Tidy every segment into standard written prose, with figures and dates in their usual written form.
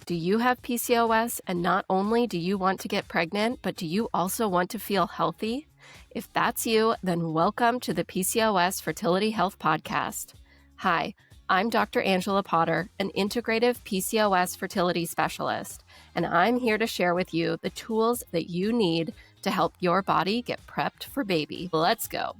Do you have PCOS, and not only do you want to get pregnant, but do you also want to feel healthy? If that's you, then welcome to the PCOS Fertility Health Podcast. Hi, I'm Dr. Angela Potter, an integrative PCOS fertility specialist, and I'm here to share with you the tools that you need to help your body get prepped for baby. Let's go.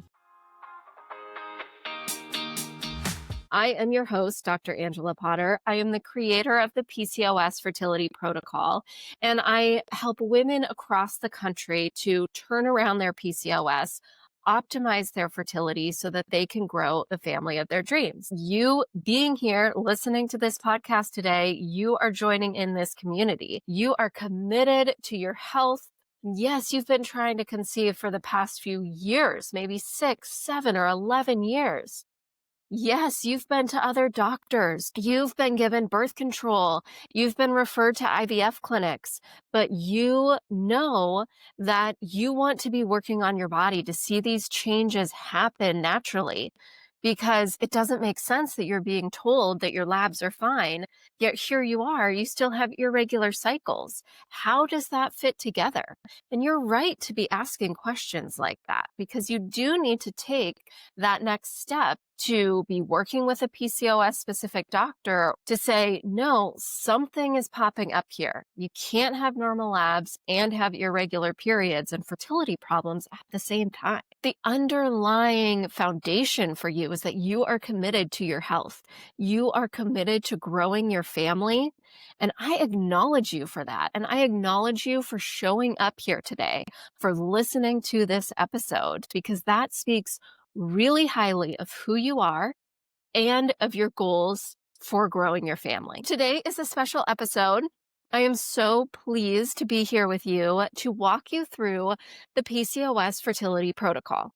I am your host, Dr. Angela Potter. I am the creator of the PCOS Fertility Protocol, and I help women across the country to turn around their PCOS, optimize their fertility so that they can grow the family of their dreams. You being here, listening to this podcast today, you are joining in this community. You are committed to your health. Yes, you've been trying to conceive for the past few years, maybe 6, 7, or 11 years. Yes, you've been to other doctors. You've been given birth control. You've been referred to IVF clinics, but you know that you want to be working on your body to see these changes happen naturally, because it doesn't make sense that you're being told that your labs are fine, yet here you are, you still have irregular cycles. How does that fit together? And you're right to be asking questions like that, because you do need to take that next step to be working with a PCOS specific doctor to say, no, something is popping up here. You can't have normal labs and have irregular periods and fertility problems at the same time. The underlying foundation for you is that you are committed to your health. You are committed to growing your family. And I acknowledge you for that. And I acknowledge you for showing up here today, for listening to this episode, because that speaks really highly of who you are and of your goals for growing your family. Today is a special episode. I am so pleased to be here with you to walk you through the PCOS Fertility Protocol.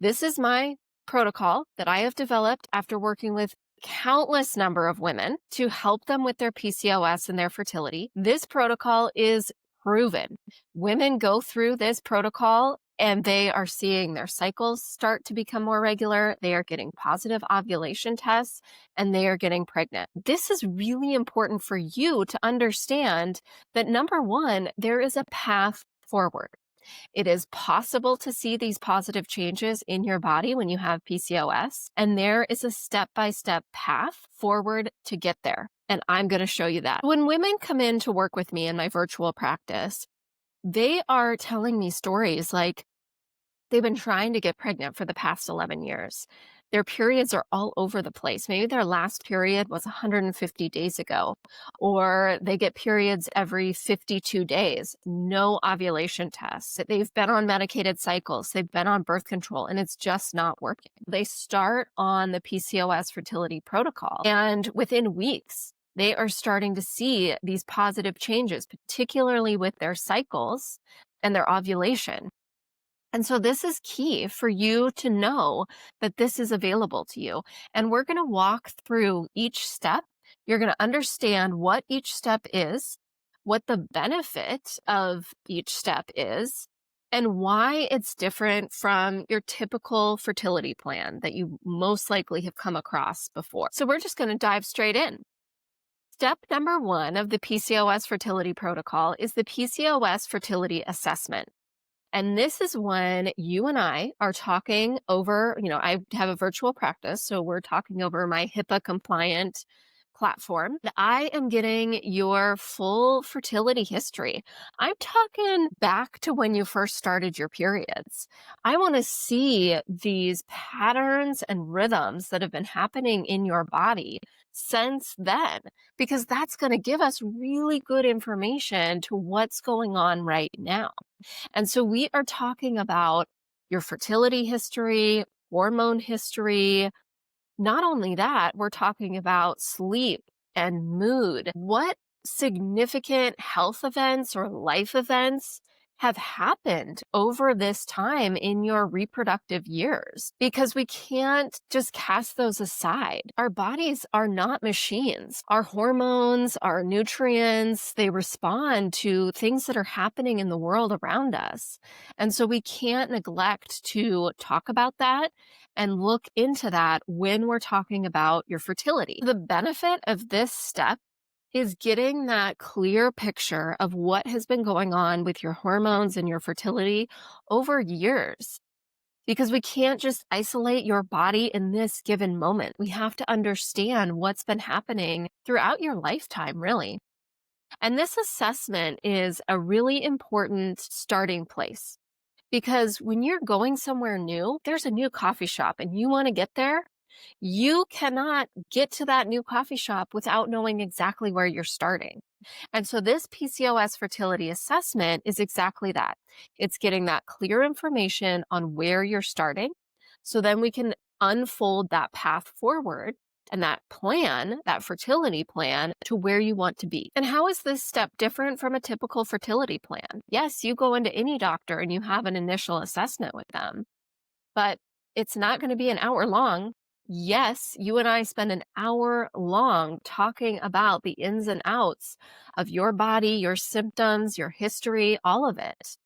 This is my protocol that I have developed after working with countless number of women to help them with their PCOS and their fertility. This protocol is proven. Women go through this protocol and they are seeing their cycles start to become more regular. They are getting positive ovulation tests and they are getting pregnant. This is really important for you to understand that, number one, there is a path forward. It is possible to see these positive changes in your body when you have PCOS, and there is a step-by-step path forward to get there. And I'm going to show you that. When women come in to work with me in my virtual practice, they are telling me stories like they've been trying to get pregnant for the past 11 years. Their periods are all over the place. Maybe their last period was 150 days ago, or they get periods every 52 days, no ovulation tests. They've been on medicated cycles. They've been on birth control, and it's just not working. They start on the PCOS fertility protocol, and within weeks, they are starting to see these positive changes, particularly with their cycles and their ovulation. And so this is key for you to know that this is available to you. And we're going to walk through each step. You're going to understand what each step is, what the benefit of each step is, and why it's different from your typical fertility plan that you most likely have come across before. So we're just going to dive straight in. Step number 1 of the PCOS fertility protocol is the PCOS fertility assessment. And this is when you and I are talking over, I have a virtual practice, so we're talking over my HIPAA compliant platform. I am getting your full fertility history. I'm talking back to when you first started your periods. I want to see these patterns and rhythms that have been happening in your body since then, because that's going to give us really good information to what's going on right now. And so we are talking about your fertility history, hormone history. Not only that, we're talking about sleep and mood. What significant health events or life events have happened over this time in your reproductive years? Because we can't just cast those aside. Our bodies are not machines. Our hormones, our nutrients, they respond to things that are happening in the world around us. And so we can't neglect to talk about that and look into that when we're talking about your fertility. The benefit of this step is getting that clear picture of what has been going on with your hormones and your fertility over years. Because we can't just isolate your body in this given moment. We have to understand what's been happening throughout your lifetime, really. And this assessment is a really important starting place because when you're going somewhere new, there's a new coffee shop and you want to get there. You cannot get to that new coffee shop without knowing exactly where you're starting. And so this PCOS fertility assessment is exactly that. It's getting that clear information on where you're starting. So then we can unfold that path forward and that plan, that fertility plan to where you want to be. And how is this step different from a typical fertility plan? Yes, you go into any doctor and you have an initial assessment with them, but it's not going to be an hour long. Yes, you and I spend an hour long talking about the ins and outs of your body, your symptoms, your history, all of it,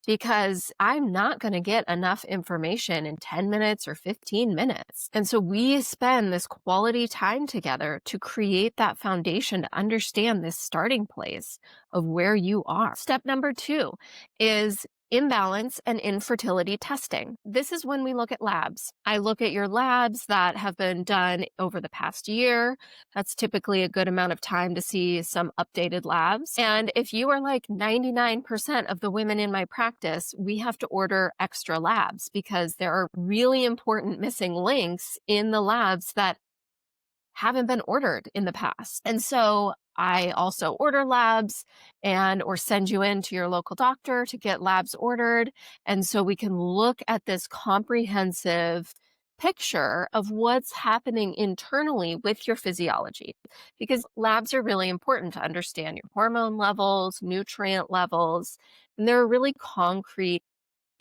because I'm not going to get enough information in 10 minutes or 15 minutes. And so we spend this quality time together to create that foundation to understand this starting place of where you are. Step number 2 is imbalance and infertility testing. This is when we look at labs. I look at your labs that have been done over the past year. That's typically a good amount of time to see some updated labs. And if you are like 99% of the women in my practice, we have to order extra labs because there are really important missing links in the labs that haven't been ordered in the past. And so I also order labs and or send you in to your local doctor to get labs ordered. And so we can look at this comprehensive picture of what's happening internally with your physiology, because labs are really important to understand your hormone levels, nutrient levels, and they're a really concrete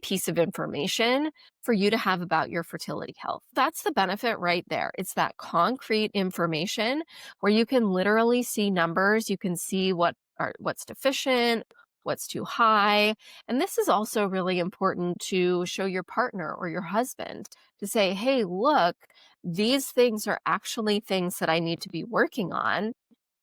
piece of information for you to have about your fertility health. That's the benefit right there. It's that concrete information where you can literally see numbers, you can see what's deficient, what's too high. And this is also really important to show your partner or your husband to say, "Hey, look, these things are actually things that I need to be working on.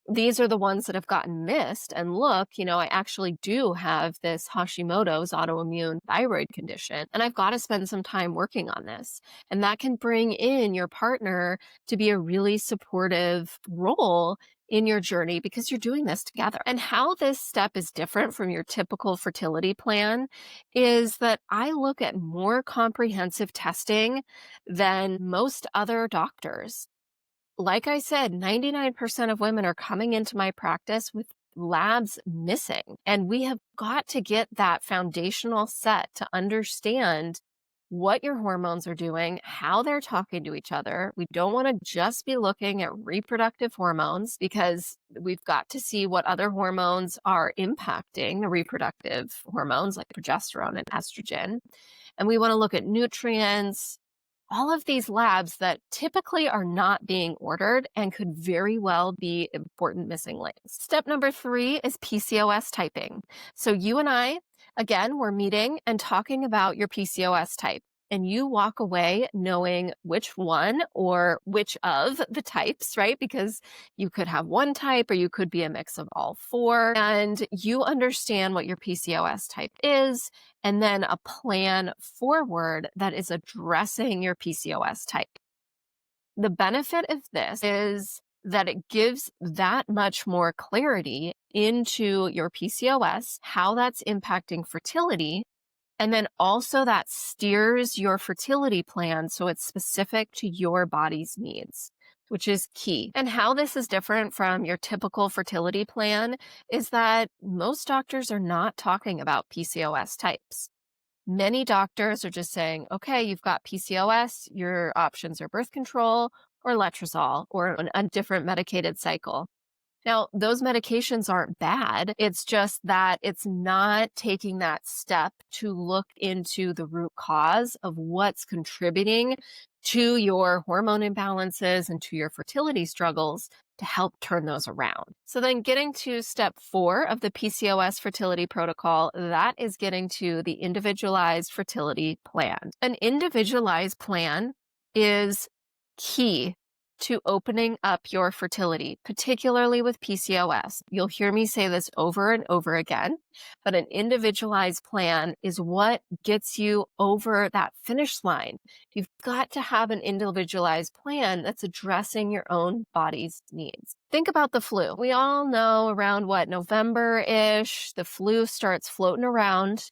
These are the ones that have gotten missed. And look, I actually do have this Hashimoto's autoimmune thyroid condition, and I've got to spend some time working on this." And that can bring in your partner to be a really supportive role in your journey because you're doing this together. And how this step is different from your typical fertility plan is that I look at more comprehensive testing than most other doctors. Like I said, 99% of women are coming into my practice with labs missing. And we have got to get that foundational set to understand what your hormones are doing, how they're talking to each other. We don't want to just be looking at reproductive hormones because we've got to see what other hormones are impacting the reproductive hormones like progesterone and estrogen. And we want to look at nutrients, all of these labs that typically are not being ordered and could very well be important missing links. Step number 3 is PCOS typing. So you and I, again, we're meeting and talking about your PCOS type. And you walk away knowing which one or which of the types, right? Because you could have one type or you could be a mix of all 4. And you understand what your PCOS type is, and then a plan forward that is addressing your PCOS type. The benefit of this is that it gives that much more clarity into your PCOS, how that's impacting fertility, and then also that steers your fertility plan so it's specific to your body's needs, which is key. And how this is different from your typical fertility plan is that most doctors are not talking about PCOS types. Many doctors are just saying, okay, you've got PCOS, your options are birth control or letrozole or a different medicated cycle. Now, those medications aren't bad. It's just that it's not taking that step to look into the root cause of what's contributing to your hormone imbalances and to your fertility struggles to help turn those around. So then getting to step 4 of the PCOS fertility protocol, that is getting to the individualized fertility plan. An individualized plan is key to opening up your fertility, particularly with PCOS. You'll hear me say this over and over again, but an individualized plan is what gets you over that finish line. You've got to have an individualized plan that's addressing your own body's needs. Think about the flu. We all know around November-ish, the flu starts floating around.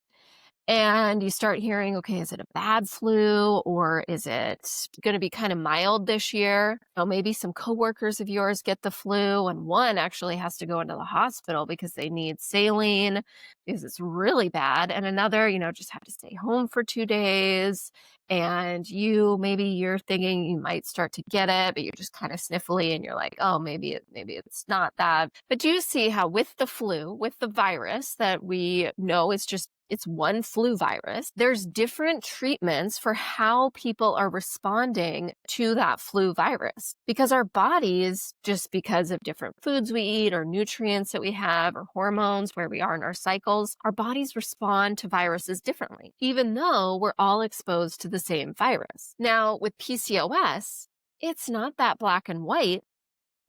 And you start hearing, okay, is it a bad flu or is it going to be kind of mild this year? Oh, maybe some coworkers of yours get the flu and one actually has to go into the hospital because they need saline because it's really bad. And another, just have to stay home for 2 days. And maybe you're thinking you might start to get it, but you're just kind of sniffly and you're like, oh, maybe it's not that. But do you see how with the flu, with the virus that we know is just it's one flu virus. There's different treatments for how people are responding to that flu virus because our bodies, just because of different foods we eat or nutrients that we have or hormones where we are in our cycles, our bodies respond to viruses differently, even though we're all exposed to the same virus. Now, with PCOS, it's not that black and white.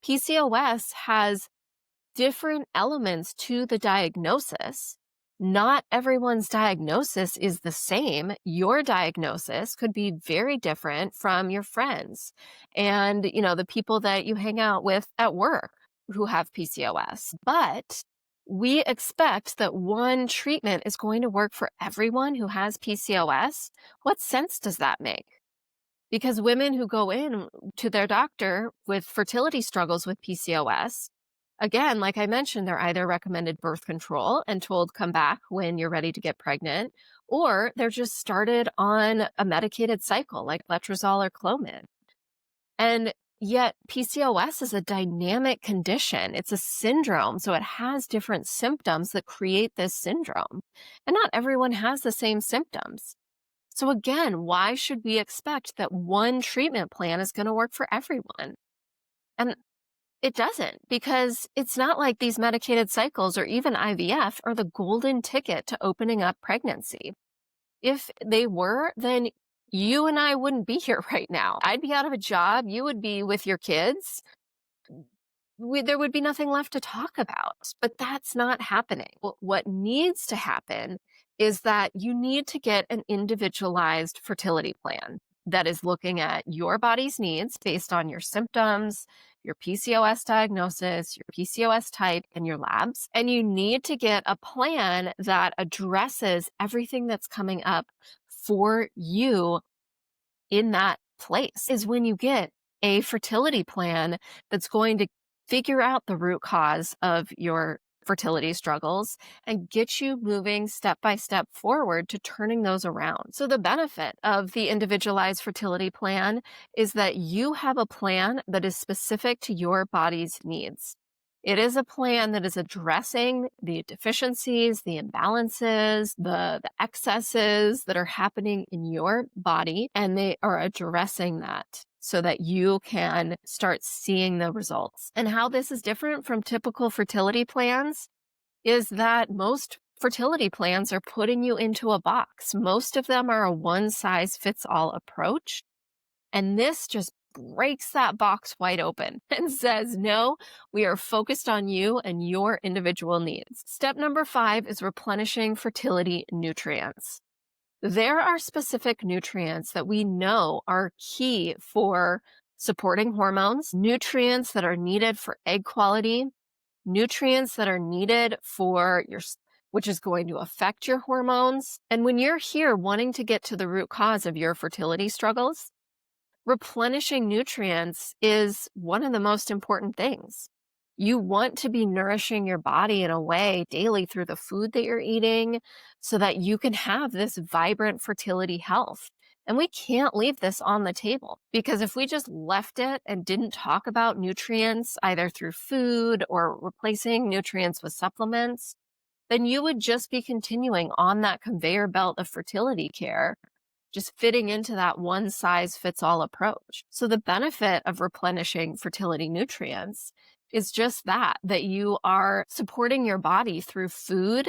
PCOS has different elements to the diagnosis. Not everyone's diagnosis is the same. Your diagnosis could be very different from your friends and, the people that you hang out with at work who have PCOS. But we expect that one treatment is going to work for everyone who has PCOS. What sense does that make? Because women who go in to their doctor with fertility struggles with PCOS, again, like I mentioned, they're either recommended birth control and told come back when you're ready to get pregnant, or they're just started on a medicated cycle like letrozole or Clomid. And yet PCOS is a dynamic condition. It's a syndrome. So it has different symptoms that create this syndrome. And not everyone has the same symptoms. So again, why should we expect that one treatment plan is going to work for everyone? And it doesn't, because it's not like these medicated cycles or even IVF are the golden ticket to opening up pregnancy. If they were, then you and I wouldn't be here right now. I'd be out of a job. You would be with your kids. There would be nothing left to talk about, but that's not happening. What needs to happen is that you need to get an individualized fertility plan that is looking at your body's needs based on your symptoms, your PCOS diagnosis, your PCOS type, and your labs. And you need to get a plan that addresses everything that's coming up for you in that place. Is when you get a fertility plan that's going to figure out the root cause of your fertility struggles and get you moving step by step forward to turning those around. So the benefit of the individualized fertility plan is that you have a plan that is specific to your body's needs. It is a plan that is addressing the deficiencies, the imbalances, the excesses that are happening in your body, and they are addressing that so that you can start seeing the results. And how this is different from typical fertility plans is that most fertility plans are putting you into a box. Most of them are a one-size-fits-all approach. And this just breaks that box wide open and says, no, we are focused on you and your individual needs. Step number 5 is replenishing fertility nutrients. There are specific nutrients that we know are key for supporting hormones, nutrients that are needed for egg quality, nutrients that are needed for which is going to affect your hormones. And when you're here wanting to get to the root cause of your fertility struggles, replenishing nutrients is one of the most important things. You want to be nourishing your body in a way daily through the food that you're eating so that you can have this vibrant fertility health. And we can't leave this on the table, because if we just left it and didn't talk about nutrients either through food or replacing nutrients with supplements, then you would just be continuing on that conveyor belt of fertility care, just fitting into that one-size-fits-all approach. So the benefit of replenishing fertility nutrients is just that you are supporting your body through food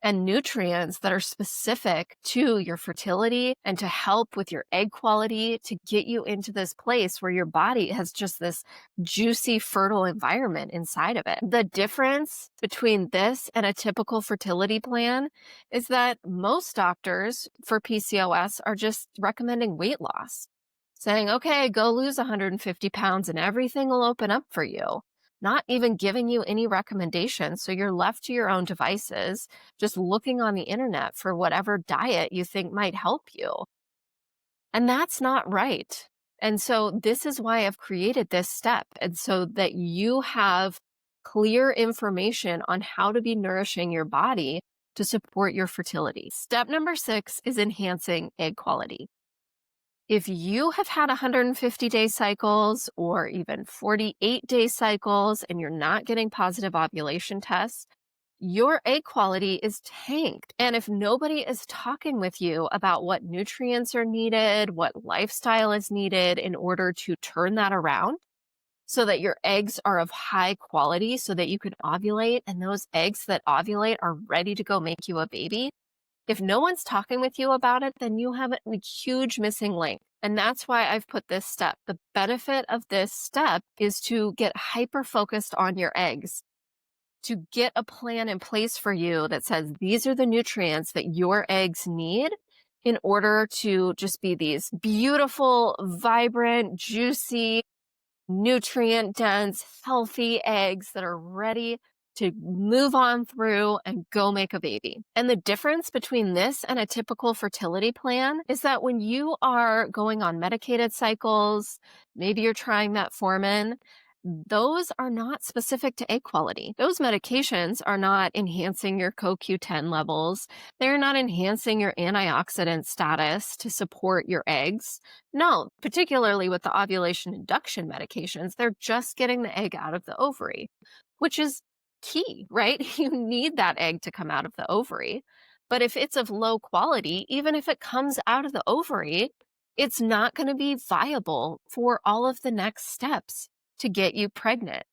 and nutrients that are specific to your fertility and to help with your egg quality to get you into this place where your body has just this juicy, fertile environment inside of it. The difference between this and a typical fertility plan is that most doctors for PCOS are just recommending weight loss, saying, okay, go lose 150 pounds and everything will open up for you, not even giving you any recommendations. So you're left to your own devices, just looking on the internet for whatever diet you think might help you. And that's not right. And so this is why I've created this step. And so that you have clear information on how to be nourishing your body to support your fertility. Step number 6 is enhancing egg quality. If you have had 150-day cycles or even 48-day cycles and you're not getting positive ovulation tests, your egg quality is tanked. And if nobody is talking with you about what nutrients are needed, what lifestyle is needed in order to turn that around so that your eggs are of high quality so that you can ovulate and those eggs that ovulate are ready to go make you a baby, if no one's talking with you about it, then you have a huge missing link. And that's why I've put this step. The benefit of this step is to get hyper-focused on your eggs, to get a plan in place for you that says these are the nutrients that your eggs need in order to just be these beautiful, vibrant, juicy, nutrient-dense, healthy eggs that are ready to move on through and go make a baby. And the difference between this and a typical fertility plan is that when you are going on medicated cycles, maybe you're trying metformin, those are not specific to egg quality. Those medications are not enhancing your CoQ10 levels. They're not enhancing your antioxidant status to support your eggs. No, particularly with the ovulation induction medications, they're just getting the egg out of the ovary, which is key, right? You need that egg to come out of the ovary. But if it's of low quality, even if it comes out of the ovary, it's not going to be viable for all of the next steps to get you pregnant.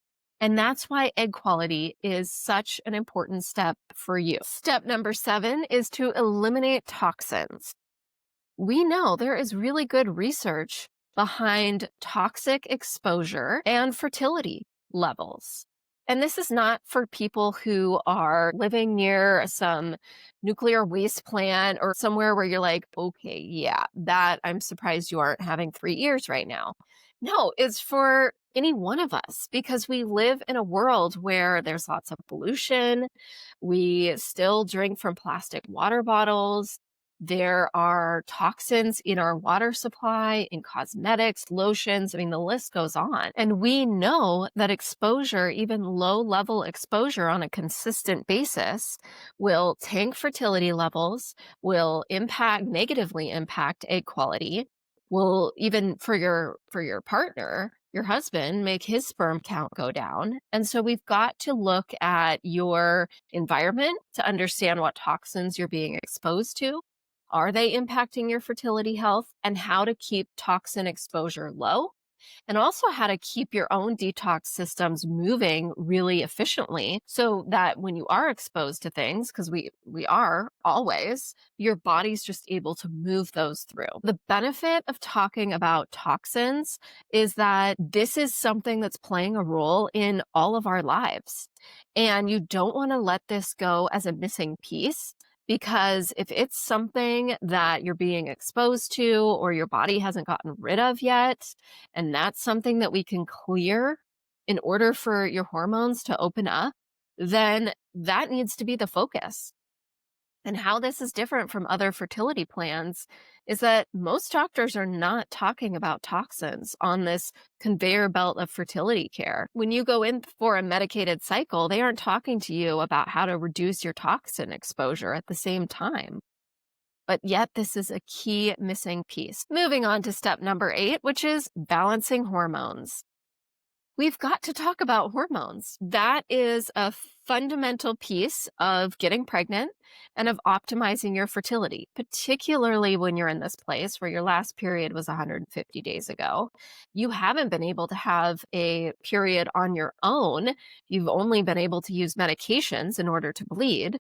And that's why egg quality is such an important step for you. Step number 7 is to eliminate toxins. We know there is really good research behind toxic exposure and fertility levels. And this is not for people who are living near some nuclear waste plant or somewhere where you're like, okay, yeah, that I'm surprised you aren't having 3 years right now. No, it's for any one of us because we live in a world where there's lots of pollution. We still drink from plastic water bottles. There are toxins in our water supply, in cosmetics, lotions. I mean, the list goes on. And we know that exposure, even low-level exposure on a consistent basis, will tank fertility levels, will negatively impact egg quality, will even for your partner, your husband, make his sperm count go down. And so we've got to look at your environment to understand what toxins you're being exposed to. Are they impacting your fertility health? And how to keep toxin exposure low? And also how to keep your own detox systems moving really efficiently so that when you are exposed to things, because we are always, your body's just able to move those through. The benefit of talking about toxins is that this is something that's playing a role in all of our lives. And you don't want to let this go as a missing piece. Because if it's something that you're being exposed to or your body hasn't gotten rid of yet, and that's something that we can clear in order for your hormones to open up, then that needs to be the focus. And how this is different from other fertility plans is that most doctors are not talking about toxins on this conveyor belt of fertility care. When you go in for a medicated cycle, they aren't talking to you about how to reduce your toxin exposure at the same time. But yet this is a key missing piece. Moving on to step number 8, which is balancing hormones. We've got to talk about hormones. That is a fundamental piece of getting pregnant and of optimizing your fertility, particularly when you're in this place where your last period was 150 days ago. You haven't been able to have a period on your own. You've only been able to use medications in order to bleed.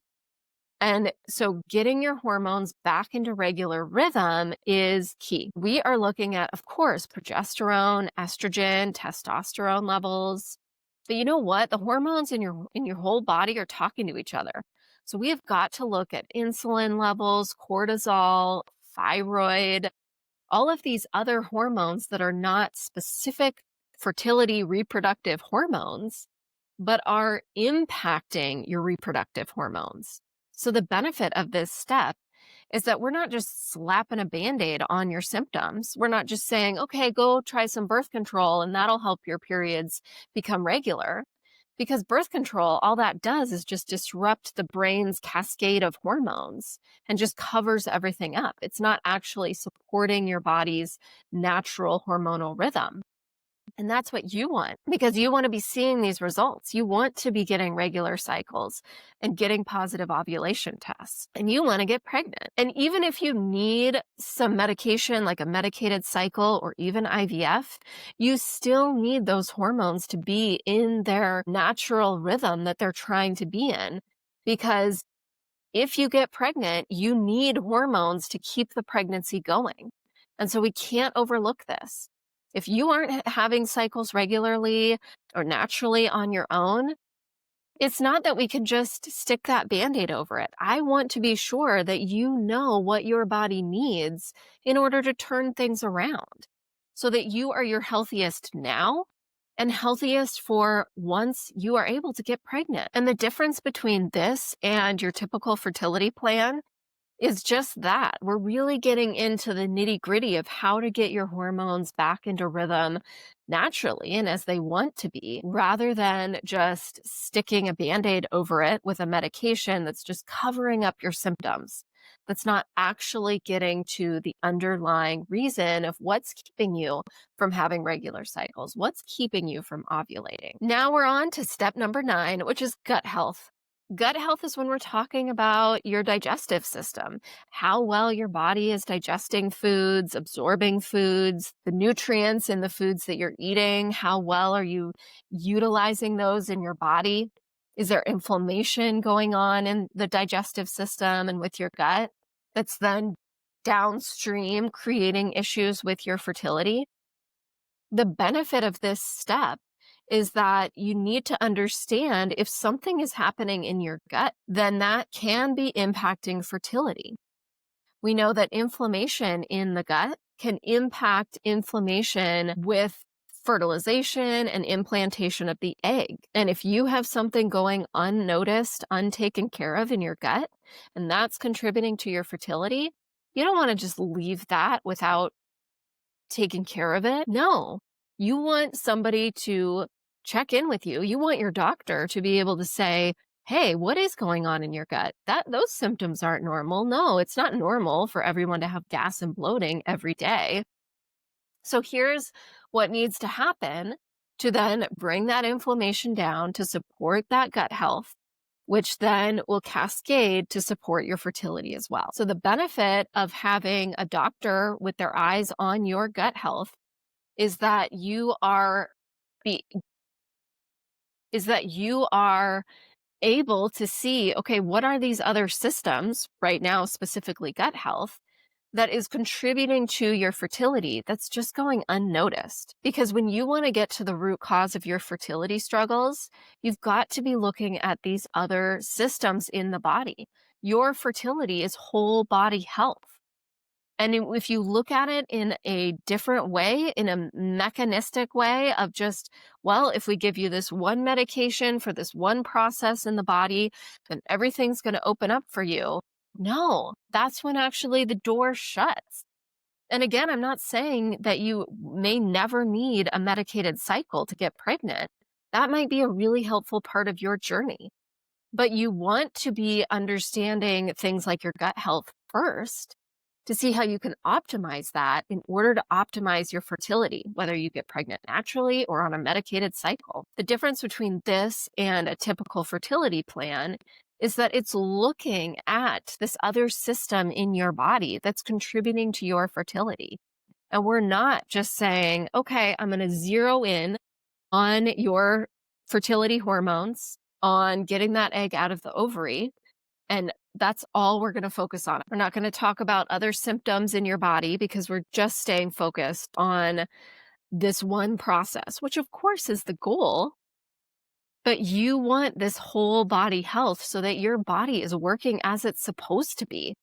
And so getting your hormones back into regular rhythm is key. We are looking at, of course, progesterone, estrogen, testosterone levels. But you know what? The hormones in your whole body are talking to each other. So we have got to look at insulin levels, cortisol, thyroid, all of these other hormones that are not specific fertility reproductive hormones, but are impacting your reproductive hormones. So the benefit of this step is that we're not just slapping a Band-Aid on your symptoms. We're not just saying, okay, go try some birth control and that'll help your periods become regular. Because birth control, all that does is just disrupt the brain's cascade of hormones and just covers everything up. It's not actually supporting your body's natural hormonal rhythm. And that's what you want, because you want to be seeing these results. You want to be getting regular cycles and getting positive ovulation tests, and you want to get pregnant. And even if you need some medication, like a medicated cycle or even IVF, you still need those hormones to be in their natural rhythm that they're trying to be in, because if you get pregnant, you need hormones to keep the pregnancy going. And so we can't overlook this. If you aren't having cycles regularly or naturally on your own, it's not that we can just stick that Band-Aid over it. I want to be sure that you know what your body needs in order to turn things around so that you are your healthiest now and healthiest for once you are able to get pregnant. And the difference between this and your typical fertility plan is just that. We're really getting into the nitty-gritty of how to get your hormones back into rhythm naturally and as they want to be, rather than just sticking a Band-Aid over it with a medication that's just covering up your symptoms. That's not actually getting to the underlying reason of what's keeping you from having regular cycles, what's keeping you from ovulating. Now we're on to step number 9, which is gut health. Gut health is when we're talking about your digestive system, how well your body is digesting foods, absorbing foods, the nutrients in the foods that you're eating, how well are you utilizing those in your body? Is there inflammation going on in the digestive system and with your gut that's then downstream creating issues with your fertility? The benefit of this step is that you need to understand if something is happening in your gut, then that can be impacting fertility. We know that inflammation in the gut can impact inflammation with fertilization and implantation of the egg. And if you have something going unnoticed, untaken care of in your gut, and that's contributing to your fertility, you don't want to just leave that without taking care of it. No, you want somebody to check in with you. You want your doctor to be able to say, hey, what is going on in your gut? Those symptoms aren't normal. No, it's not normal for everyone to have gas and bloating every day. So here's what needs to happen to then bring that inflammation down to support that gut health, which then will cascade to support your fertility as well. So the benefit of having a doctor with their eyes on your gut health is that you are able to see, okay, what are these other systems right now, specifically gut health, that is contributing to your fertility that's just going unnoticed. Because when you want to get to the root cause of your fertility struggles, you've got to be looking at these other systems in the body. Your fertility is whole body health. And if you look at it in a different way, in a mechanistic way of just, well, if we give you this one medication for this one process in the body, then everything's going to open up for you. No, that's when actually the door shuts. And again, I'm not saying that you may never need a medicated cycle to get pregnant. That might be a really helpful part of your journey. But you want to be understanding things like your gut health first to see how you can optimize that in order to optimize your fertility, whether you get pregnant naturally or on a medicated cycle. The difference between this and a typical fertility plan is that it's looking at this other system in your body that's contributing to your fertility. And we're not just saying, okay, I'm going to zero in on your fertility hormones, on getting that egg out of the ovary, and That's all we're going to focus on. We're not going to talk about other symptoms in your body because we're just staying focused on this one process, which of course is the goal. But you want this whole body health so that your body is working as it's supposed to be.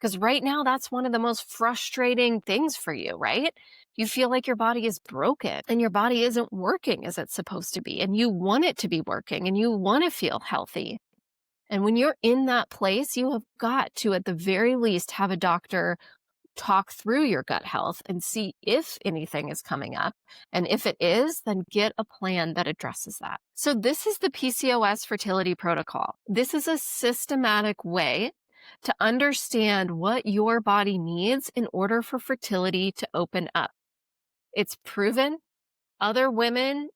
Because right now, that's one of the most frustrating things for you, right? You feel like your body is broken and your body isn't working as it's supposed to be. And you want it to be working and you want to feel healthy. And when you're in that place, you have got to, at the very least, have a doctor talk through your gut health and see if anything is coming up. And if it is, then get a plan that addresses that. So this is the PCOS Fertility Protocol. This is a systematic way to understand what your body needs in order for fertility to open up. It's proven. Other women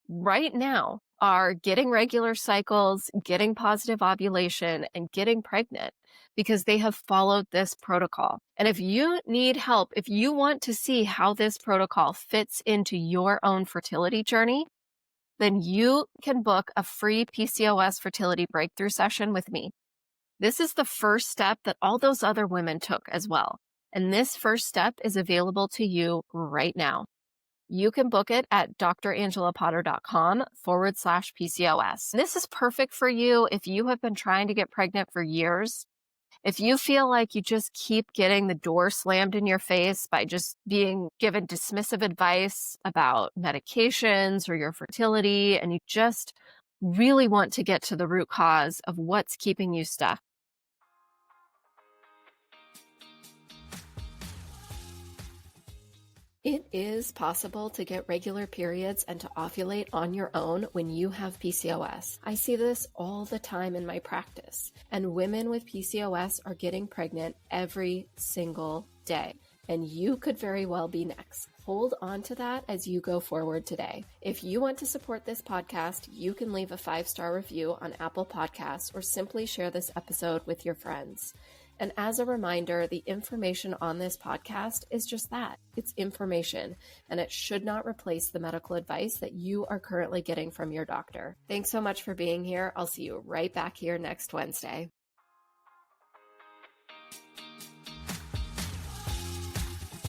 right now are getting regular cycles, getting positive ovulation, and getting pregnant because they have followed this protocol. And if you need help, if you want to see how this protocol fits into your own fertility journey, then you can book a free PCOS fertility breakthrough session with me. This is the first step that all those other women took as well. And this first step is available to you right now. You can book it at drangelapotter.com/PCOS. This is perfect for you if you have been trying to get pregnant for years. If you feel like you just keep getting the door slammed in your face by just being given dismissive advice about medications or your fertility, and you just really want to get to the root cause of what's keeping you stuck. It is possible to get regular periods and to ovulate on your own when you have PCOS. I see this all the time in my practice, and women with PCOS are getting pregnant every single day, and you could very well be next. Hold on to that as you go forward today. If you want to support this podcast, you can leave a 5-star review on Apple Podcasts or simply share this episode with your friends. And as a reminder, the information on this podcast is just that. It's information, and it should not replace the medical advice that you are currently getting from your doctor. Thanks so much for being here. I'll see you right back here next Wednesday.